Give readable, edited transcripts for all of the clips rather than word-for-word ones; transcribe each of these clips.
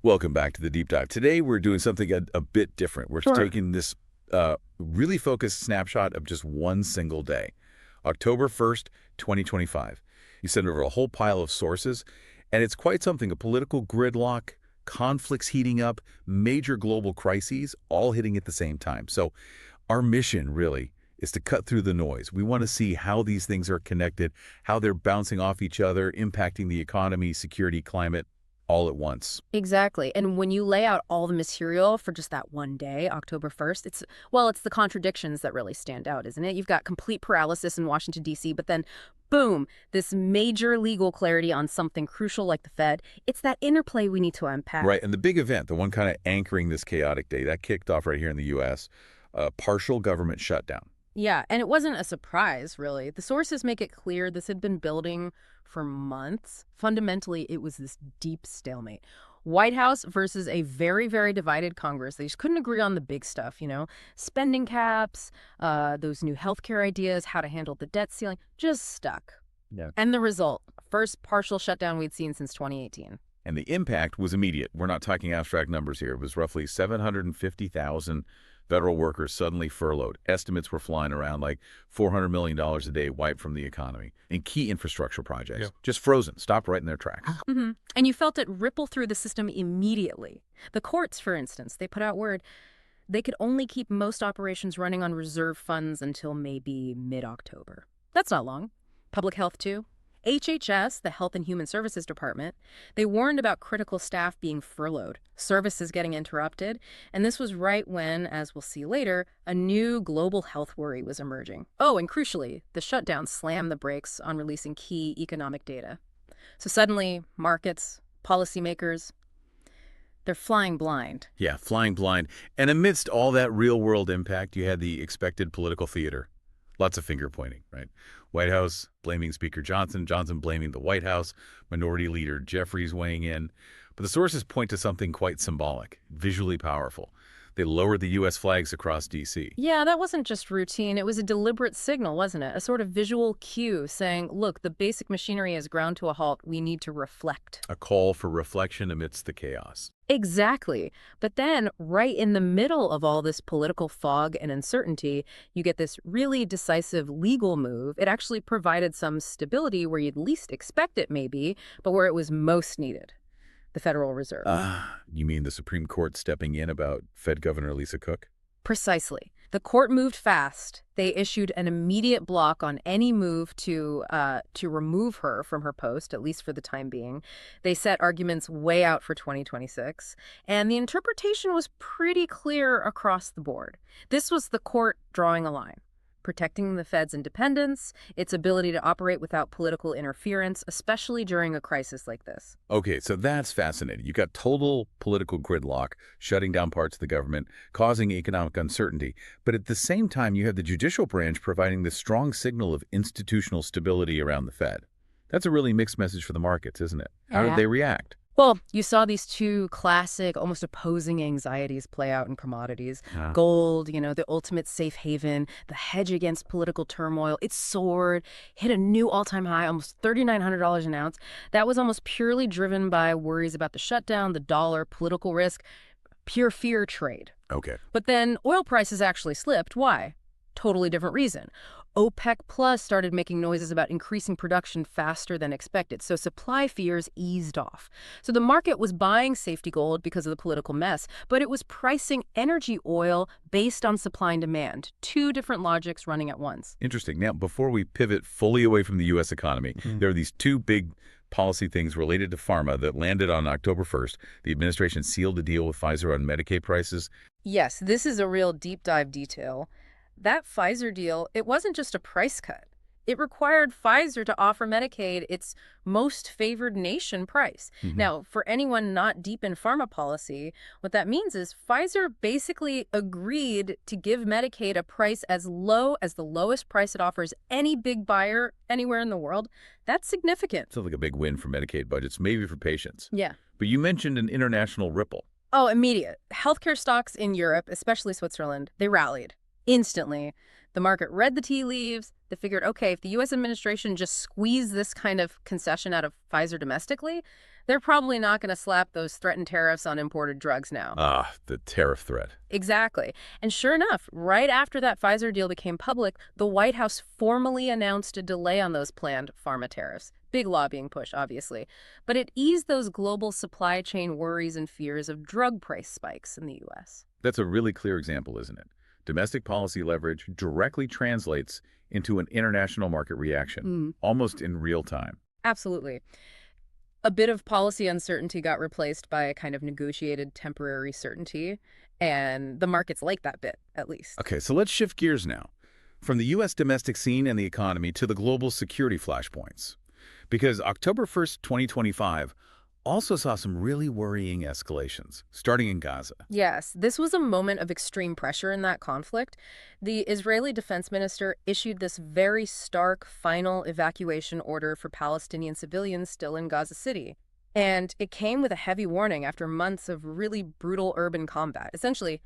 Welcome back to the Deep Dive. Today, we're doing something a bit different. We're Sure. taking this really focused snapshot of just one single day, October 1st, 2025. You send over a whole pile of sources, and it's quite something, a political gridlock, conflicts heating up, major global crises, all hitting at the same time. So our mission, really, is to cut through the noise. We want to see how these things are connected, how they're bouncing off each other, impacting the economy, security, climate, all at once. Exactly. And when you lay out all the material for just that one day, October 1st, it's the contradictions that really stand out, isn't it? You've got complete paralysis in Washington, D.C., but then, boom, this major legal clarity on something crucial like the Fed. It's that interplay we need to unpack. Right, and the big event, the one kind of anchoring this chaotic day, that kicked off right here in the U.S., partial government shutdown. Yeah, and it wasn't a surprise, really. The sources make it clear this had been building for months. Fundamentally, it was this deep stalemate. White House versus a very, very divided Congress. They just couldn't agree on the big stuff, spending caps, those new healthcare ideas, how to handle the debt ceiling, just stuck. Yeah. And the result, first partial shutdown we'd seen since 2018. And the impact was immediate. We're not talking abstract numbers here. It was roughly 750,000 federal workers suddenly furloughed. Estimates were flying around like $400 million a day wiped from the economy. And key infrastructure projects just frozen, stopped right in their tracks. And you felt it ripple through the system immediately. The courts, for instance, they put out word they could only keep most operations running on reserve funds until maybe mid-October. That's not long. Public health, too. HHS, the Health and Human Services Department, they warned about critical staff being furloughed, services getting interrupted, and this was right when, as we'll see later, a new global health worry was emerging. Oh, and crucially, the shutdown slammed the brakes on releasing key economic data. So suddenly, markets, policymakers, they're flying blind. Yeah, flying blind. And amidst all that real-world impact, you had the expected political theater. Lots of finger-pointing, right? White House blaming Speaker Johnson, Johnson blaming the White House, Minority Leader Jeffries weighing in. But the sources point to something quite symbolic, visually powerful. They lowered the U.S. flags across D.C. Yeah, that wasn't just routine. It was a deliberate signal, wasn't it? A sort of visual cue saying, look, the basic machinery is ground to a halt. We need to reflect. A call for reflection amidst the chaos. Exactly. But then, right in the middle of all this political fog and uncertainty, you get this really decisive legal move. It actually provided some stability where you'd least expect it, maybe, but where it was most needed. The Federal Reserve. You mean the Supreme Court stepping in about Fed Governor Lisa Cook? Precisely. The court moved fast. They issued an immediate block on any move to remove her from her post, at least for the time being. They set arguments way out for 2026, and the interpretation was pretty clear across the board. This was the court drawing a line, protecting the Fed's independence, its ability to operate without political interference, especially during a crisis like this. Okay, so that's fascinating. You got total political gridlock, shutting down parts of the government, causing economic uncertainty. But at the same time, you have the judicial branch providing this strong signal of institutional stability around the Fed. That's a really mixed message for the markets, isn't it? How did they react? Well, you saw these two classic, almost opposing anxieties play out in commodities. Gold, the ultimate safe haven, the hedge against political turmoil. It soared, hit a new all-time high, almost $3,900 an ounce. That was almost purely driven by worries about the shutdown, the dollar, political risk, pure fear trade. Okay. But then oil prices actually slipped. Why? Totally different reason. OPEC Plus started making noises about increasing production faster than expected, so supply fears eased off. So the market was buying safety gold because of the political mess, but it was pricing energy oil based on supply and demand, two different logics running at once. Interesting. Now, before we pivot fully away from the U.S. economy, there are these two big policy things related to pharma that landed on October 1st. The administration sealed a deal with Pfizer on Medicaid prices. Yes, this is a real deep dive detail. That Pfizer deal, it wasn't just a price cut. It required Pfizer to offer Medicaid its most favored nation price. Now, for anyone not deep in pharma policy, what that means is Pfizer basically agreed to give Medicaid a price as low as the lowest price it offers any big buyer anywhere in the world. That's significant. Sounds like a big win for Medicaid budgets, maybe for patients. Yeah. But you mentioned an international ripple. Oh, immediate. Healthcare stocks in Europe, especially Switzerland, they rallied. Instantly. The market read the tea leaves. They figured, okay, if the U.S. administration just squeezed this kind of concession out of Pfizer domestically, They're probably not going to slap those threatened tariffs on imported drugs now. Ah, the tariff threat. Exactly. And sure enough, right after that Pfizer deal became public, the White House formally announced a delay on those planned pharma tariffs. Big lobbying push, obviously. But it eased those global supply chain worries and fears of drug price spikes in the U.S. That's a really clear example, isn't it? Domestic policy leverage directly translates into an international market reaction, almost in real time. Absolutely. A bit of policy uncertainty got replaced by a kind of negotiated temporary certainty, and the markets like that bit, at least. Okay, so let's shift gears now. From the U.S. domestic scene and the economy to the global security flashpoints. Because October 1st, 2025 also saw some really worrying escalations, starting in Gaza. Yes, this was a moment of extreme pressure in that conflict. The Israeli defense minister issued this very stark final evacuation order for Palestinian civilians still in Gaza City. And it came with a heavy warning after months of really brutal urban combat. Essentially,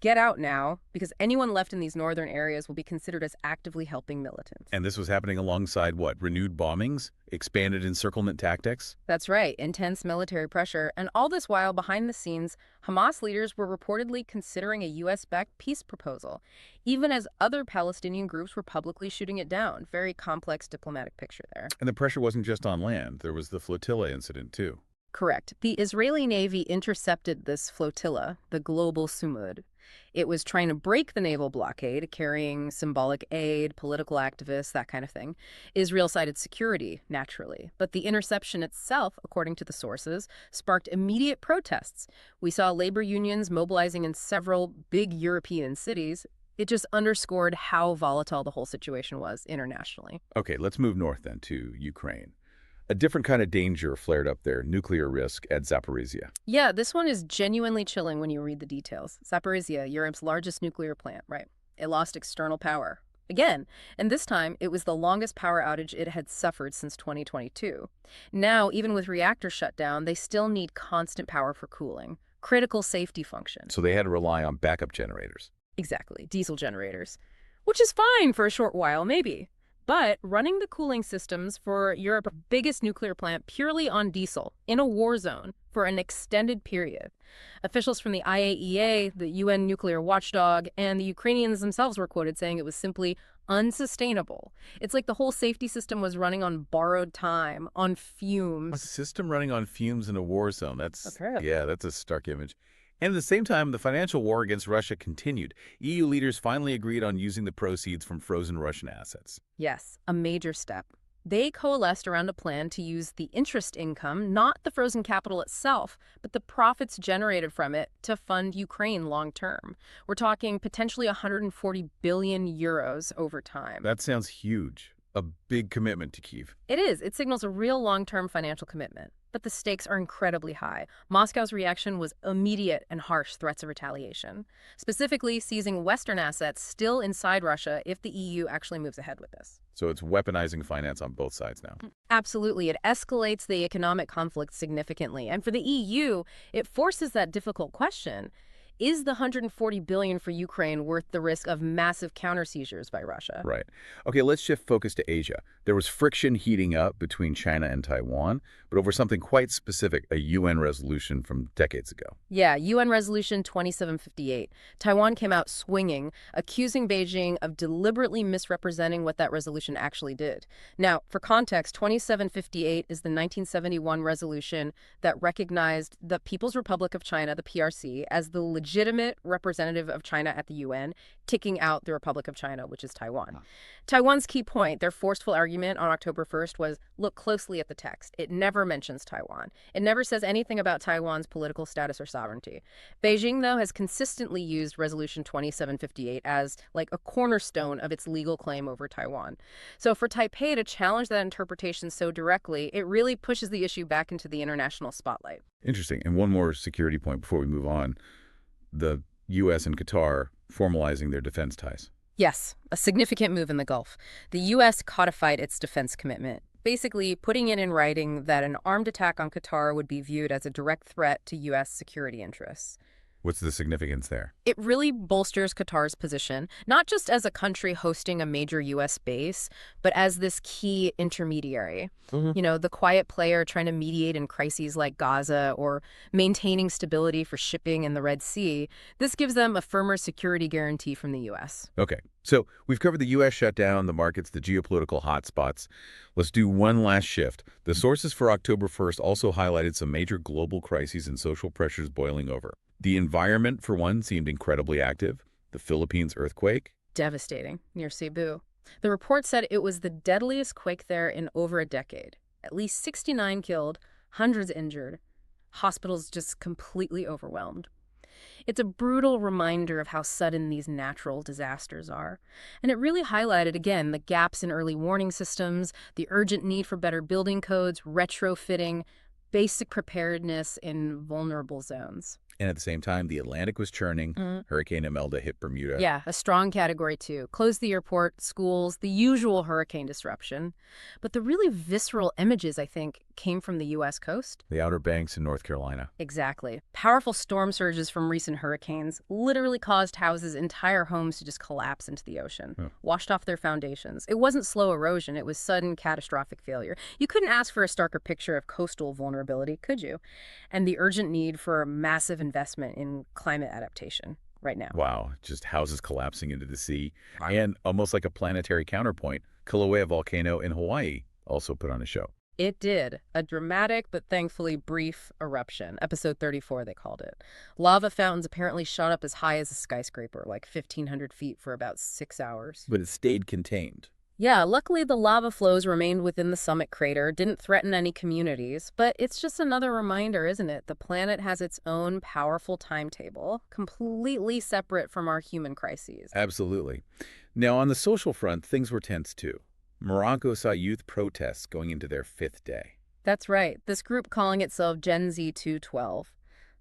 get out now, because anyone left in these northern areas will be considered as actively helping militants. And this was happening alongside what? Renewed bombings? Expanded encirclement tactics? That's right, intense military pressure. And all this while, behind the scenes, Hamas leaders were reportedly considering a U.S.-backed peace proposal, even as other Palestinian groups were publicly shooting it down. Very complex diplomatic picture there. And the pressure wasn't just on land. There was the flotilla incident, too. Correct. The Israeli Navy intercepted this flotilla, the Global Sumud. It was trying to break the naval blockade, carrying symbolic aid, political activists, that kind of thing. Israel cited security, naturally. But the interception itself, according to the sources, sparked immediate protests. We saw labor unions mobilizing in several big European cities. It just underscored how volatile the whole situation was internationally. Okay, let's move north then to Ukraine. A different kind of danger flared up there, nuclear risk at Zaporizhia. Yeah, this one is genuinely chilling when you read the details. Zaporizhia, Europe's largest nuclear plant, right? It lost external power. Again, and this time it was the longest power outage it had suffered since 2022. Now, even with reactors shut down, they still need constant power for cooling. Critical safety function. So they had to rely on backup generators. Exactly, diesel generators. Which is fine for a short while, maybe. But running the cooling systems for Europe's biggest nuclear plant purely on diesel in a war zone for an extended period. Officials from the IAEA, the UN nuclear watchdog, and the Ukrainians themselves were quoted saying it was simply unsustainable. It's like the whole safety system was running on borrowed time, on fumes. A system running on fumes in a war zone. That's right. Yeah, that's a stark image. And at the same time, the financial war against Russia continued. EU leaders finally agreed on using the proceeds from frozen Russian assets. Yes, a major step. They coalesced around a plan to use the interest income, not the frozen capital itself, but the profits generated from it to fund Ukraine long term. We're talking potentially 140 billion euros over time. That sounds huge. A big commitment to Kyiv. It is. It signals a real long-term financial commitment. But the stakes are incredibly high. Moscow's reaction was immediate and harsh threats of retaliation, specifically seizing Western assets still inside Russia if the EU actually moves ahead with this. So it's weaponizing finance on both sides now. Absolutely. It escalates the economic conflict significantly. And for the EU, it forces that difficult question. Is the $140 billion for Ukraine worth the risk of massive counter-seizures by Russia? Right. Okay, let's shift focus to Asia. There was friction heating up between China and Taiwan, but over something quite specific, a UN resolution from decades ago. Yeah, UN Resolution 2758. Taiwan came out swinging, accusing Beijing of deliberately misrepresenting what that resolution actually did. Now, for context, 2758 is the 1971 resolution that recognized the People's Republic of China, the PRC, as the legitimate representative of China at the UN, ticking out the Republic of China, which is Taiwan. Taiwan's key point, their forceful argument on October 1st was, look closely at the text. It never mentions Taiwan. It never says anything about Taiwan's political status or sovereignty. Beijing, though, has consistently used Resolution 2758 as like a cornerstone of its legal claim over Taiwan. So for Taipei to challenge that interpretation so directly, it really pushes the issue back into the international spotlight. Interesting. And one more security point before we move on. The U.S. and Qatar formalizing their defense ties. Yes, a significant move in the Gulf. The U.S. codified its defense commitment, basically putting it in writing that an armed attack on Qatar would be viewed as a direct threat to U.S. security interests. What's the significance there? It really bolsters Qatar's position, not just as a country hosting a major U.S. base, but as this key intermediary. Hmm. You know, the quiet player trying to mediate in crises like Gaza or maintaining stability for shipping in the Red Sea. This gives them a firmer security guarantee from the U.S. Okay, so we've covered the U.S. shutdown, the markets, the geopolitical hotspots. Let's do one last shift. The sources for October 1st also highlighted some major global crises and social pressures boiling over. The environment, for one, seemed incredibly active. The Philippines earthquake. Devastating near Cebu. The report said it was the deadliest quake there in over a decade. At least 69 killed, hundreds injured. Hospitals just completely overwhelmed. It's a brutal reminder of how sudden these natural disasters are. And it really highlighted, again, the gaps in early warning systems, the urgent need for better building codes, retrofitting, basic preparedness in vulnerable zones. And at the same time, the Atlantic was churning. Hurricane Imelda hit Bermuda. Yeah, a strong category 2. Closed the airport, schools, the usual hurricane disruption. But the really visceral images, I think, came from the U.S. coast. The Outer Banks in North Carolina. Exactly. Powerful storm surges from recent hurricanes literally caused houses, entire homes to just collapse into the ocean, washed off their foundations. It wasn't slow erosion, it was sudden catastrophic failure. You couldn't ask for a starker picture of coastal vulnerability, could you? And the urgent need for massive investment in climate adaptation right now. Wow, just houses collapsing into the sea. And almost like a planetary counterpoint, Kilauea volcano in Hawaii also put on a show. It did. A dramatic but thankfully brief eruption. Episode 34, they called it. Lava fountains apparently shot up as high as a skyscraper, like 1,500 feet for about 6 hours. But it stayed contained. Yeah, luckily the lava flows remained within the summit crater, didn't threaten any communities, but it's just another reminder, isn't it? The planet has its own powerful timetable, completely separate from our human crises. Absolutely. Now, on the social front, things were tense too. Morocco saw youth protests going into their 5th day. That's right, this group calling itself Gen Z 212.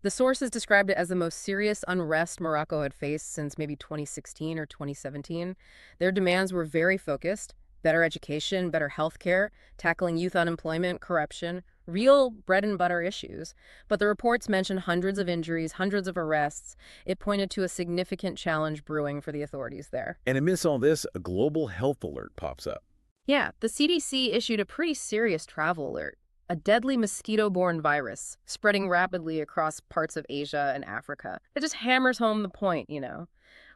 The sources described it as the most serious unrest Morocco had faced since maybe 2016 or 2017. Their demands were very focused: better education, better health care, tackling youth unemployment, corruption, real bread and butter issues. But the reports mentioned hundreds of injuries, hundreds of arrests. It pointed to a significant challenge brewing for the authorities there. And amidst all this, a global health alert pops up. Yeah, the CDC issued a pretty serious travel alert. A deadly mosquito-borne virus spreading rapidly across parts of Asia and Africa. It just hammers home the point, you know.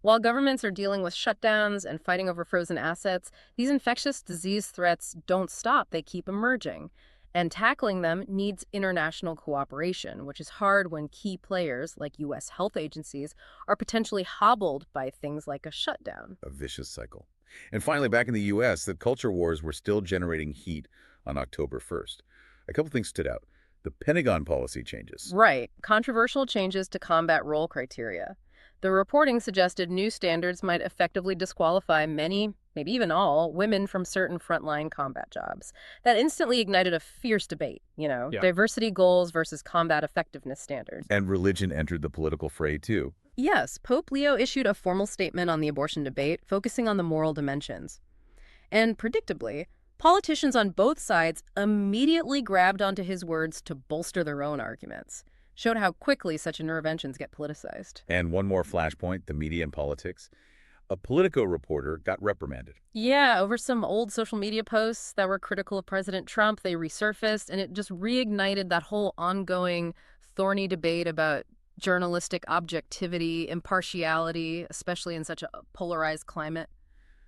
While governments are dealing with shutdowns and fighting over frozen assets, these infectious disease threats don't stop. They keep emerging. And tackling them needs international cooperation, which is hard when key players, like U.S. health agencies, are potentially hobbled by things like a shutdown. A vicious cycle. And finally, back in the U.S., the culture wars were still generating heat on October 1st. A couple things stood out. The Pentagon policy changes. Right. Controversial changes to combat role criteria. The reporting suggested new standards might effectively disqualify many, maybe even all, women from certain frontline combat jobs. That instantly ignited a fierce debate, you know, diversity goals versus combat effectiveness standards. And religion entered the political fray, too. Yes, Pope Leo issued a formal statement on the abortion debate, focusing on the moral dimensions. And predictably, politicians on both sides immediately grabbed onto his words to bolster their own arguments. Showed how quickly such interventions get politicized. And one more flashpoint, the media and politics. A Politico reporter got reprimanded. Yeah, over some old social media posts that were critical of President Trump. They resurfaced, and it just reignited that whole ongoing thorny debate about journalistic objectivity, impartiality, especially in such a polarized climate.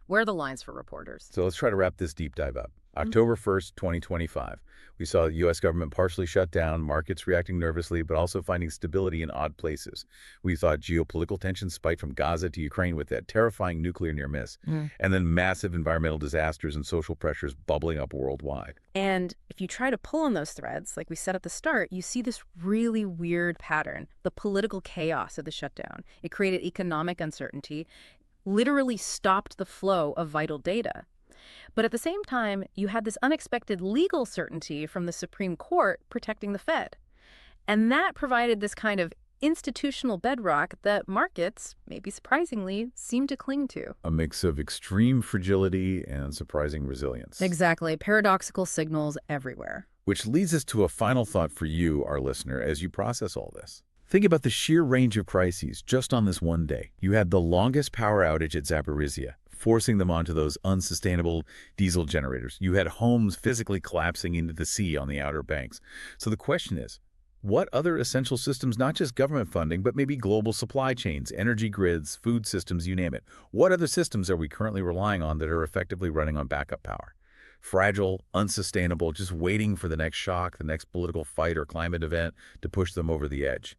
Where are the lines for reporters? So let's try to wrap this deep dive up. October 1st, 2025. We saw the U.S. government partially shut down, markets reacting nervously, but also finding stability in odd places. We thought geopolitical tensions spiked from Gaza to Ukraine with that terrifying nuclear near-miss, and then massive environmental disasters and social pressures bubbling up worldwide. And if you try to pull on those threads, like we said at the start, you see this really weird pattern. The political chaos of the shutdown. It created economic uncertainty, literally stopped the flow of vital data. But at the same time, you had this unexpected legal certainty from the Supreme Court protecting the Fed. And that provided this kind of institutional bedrock that markets, maybe surprisingly, seem to cling to. A mix of extreme fragility and surprising resilience. Exactly. Paradoxical signals everywhere. Which leads us to a final thought for you, our listener, as you process all this. Think about the sheer range of crises just on this one day. You had the longest power outage at Zaporizhia, forcing them onto those unsustainable diesel generators. You had homes physically collapsing into the sea on the Outer Banks. So the question is, what other essential systems, not just government funding, but maybe global supply chains, energy grids, food systems, you name it, what other systems are we currently relying on that are effectively running on backup power? Fragile, unsustainable, just waiting for the next shock, the next political fight or climate event to push them over the edge.